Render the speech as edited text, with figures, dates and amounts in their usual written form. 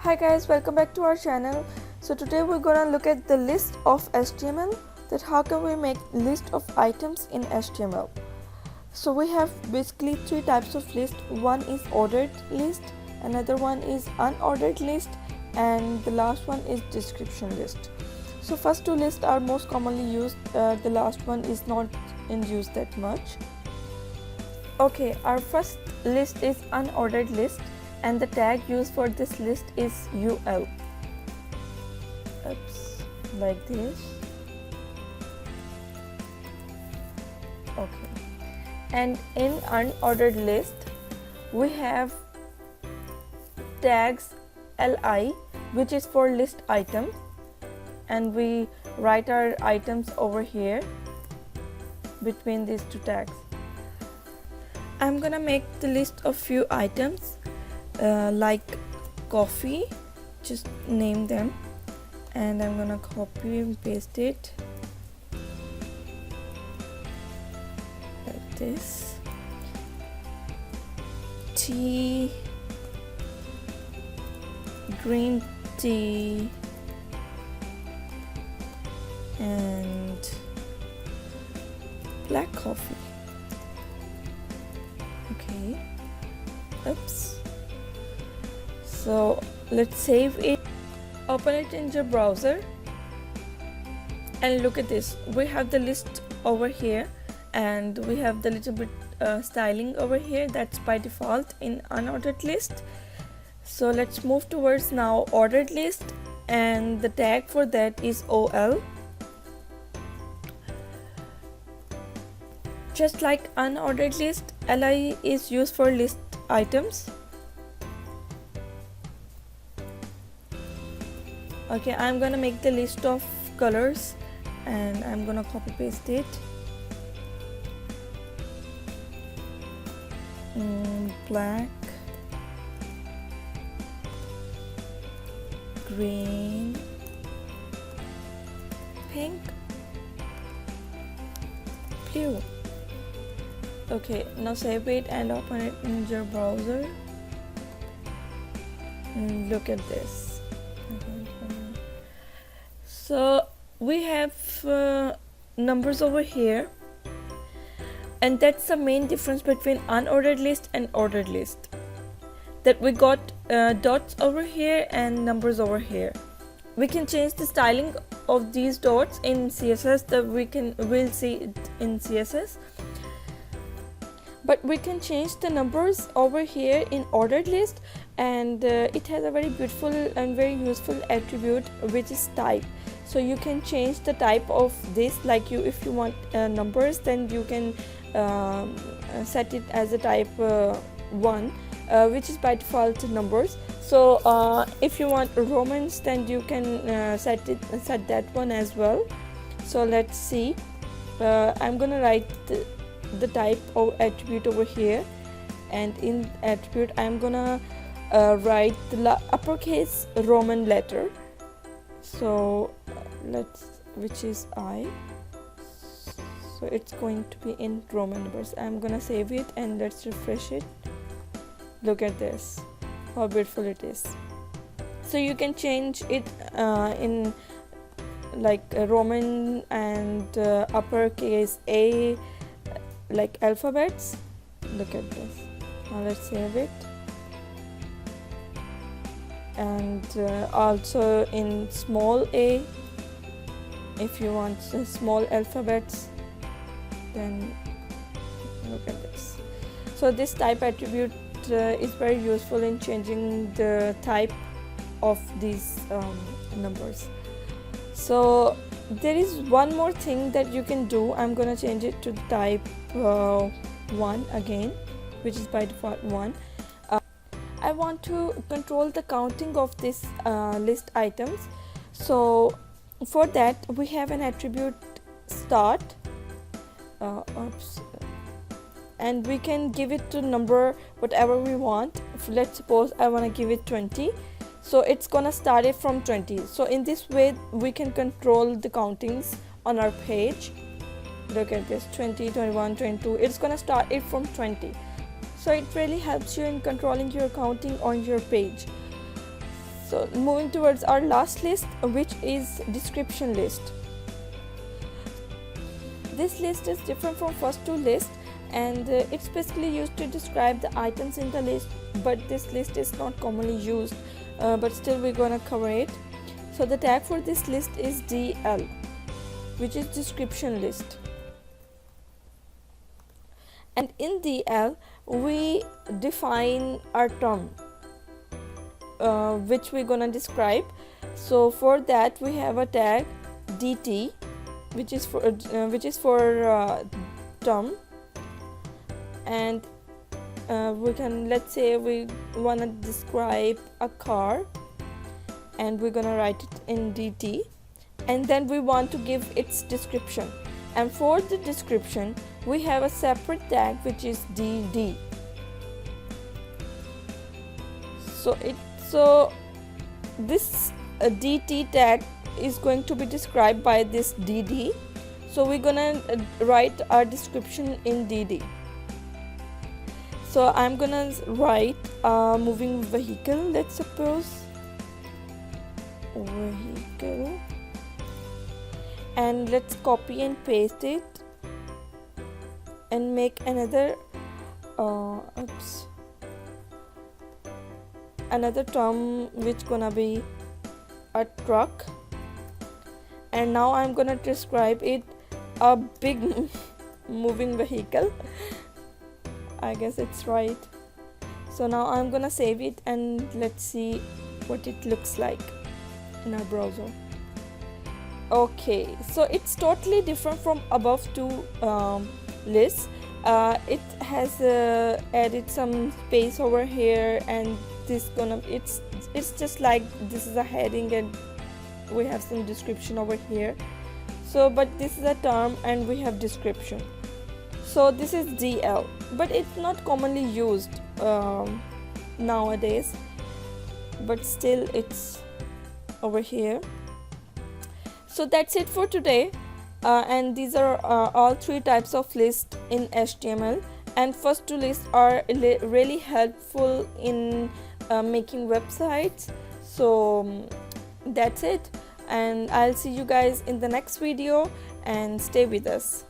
Hi guys, welcome back to our channel. So today we're gonna look at the list of HTML, that how can we make list of items in HTML. So we have basically three types of list. One is ordered list, another one is unordered list, and the last one is description list. So first two lists are most commonly used, the last one is not in use that much. Okay, our first list is unordered list, and the tag used for this list is UL. Oops, like this. Okay, and in unordered list we have tags LI, which is for list item, and we write our items over here between these two tags. I'm gonna make the list of few items like coffee, just name them, and I'm gonna copy and paste it like this. Tea, green tea, and black coffee. Okay, oops. So let's save it, open it in your browser, and look at this. We have the list over here, and we have the little bit styling over here. That's by default in unordered list. So let's move towards now ordered list, and the tag for that is OL. Just like unordered list, LI is used for list items. Okay, I'm gonna make the list of colors, and I'm gonna copy paste it. Black, green, pink, blue. Okay, now save it and open it in your browser. Look at this. So we have numbers over here, and that's the main difference between unordered list and ordered list, that we got dots over here and numbers over here. We can change the styling of these dots in CSS, that we'll see it in CSS, but we can change the numbers over here in ordered list, and it has a very beautiful and very useful attribute, which is type. So you can change the type of this, like if you want numbers, then you can set it as a type 1, which is by default numbers. So if you want Romans, then you can set that one as well. So let's see. I'm gonna write the type of attribute over here, and in attribute I'm gonna write the uppercase Roman letter. So which is I, so it's going to be in Roman numbers. I'm gonna save it and let's refresh it. Look at this, how beautiful it is. So you can change it in like Roman and uppercase A, like alphabets. Look at this. Now let's save it, and also in small a, if you want small alphabets, then look at this. So this type attribute is very useful in changing the type of these numbers. So there is one more thing that you can do. I'm gonna change it to type 1 again, which is by default 1. I want to control the counting of this list items. So for that we have an attribute start, and we can give it to number whatever we want. Let's suppose I want to give it 20, so it's gonna start it from 20. So in this way we can control the countings on our page. Look at this, 20, 21, 22, it's gonna start it from 20. So it really helps you in controlling your counting on your page. So moving towards our last list, which is description list. This list is different from first two lists, and it's basically used to describe the items in the list, but this list is not commonly used, but still we're gonna cover it. So the tag for this list is DL, which is description list. And in DL we define our term which we're gonna describe. So for that we have a tag DT, which is for term, and we can, let's say we want to describe a car, and we're gonna write it in DT, and then we want to give its description, and for the description we have a separate tag which is DD. So this DT tag is going to be described by this DD, so we're gonna write our description in DD. So I'm gonna write moving vehicle, let's suppose vehicle, and let's copy and paste it and make another another term which gonna be a truck, and now I'm gonna describe it a big moving vehicle. I guess it's right. So now I'm gonna save it, and let's see what it looks like in our browser. Okay, so it's totally different from above two lists. It has added some space over here, and it's just like this is a heading and we have some description over here. So but this is a term and we have description. So this is DL, but it's not commonly used nowadays, but still it's over here. So that's it for today, and these are all three types of lists in HTML, and first two lists are really helpful in making websites. So that's it, and I'll see you guys in the next video, and stay with us.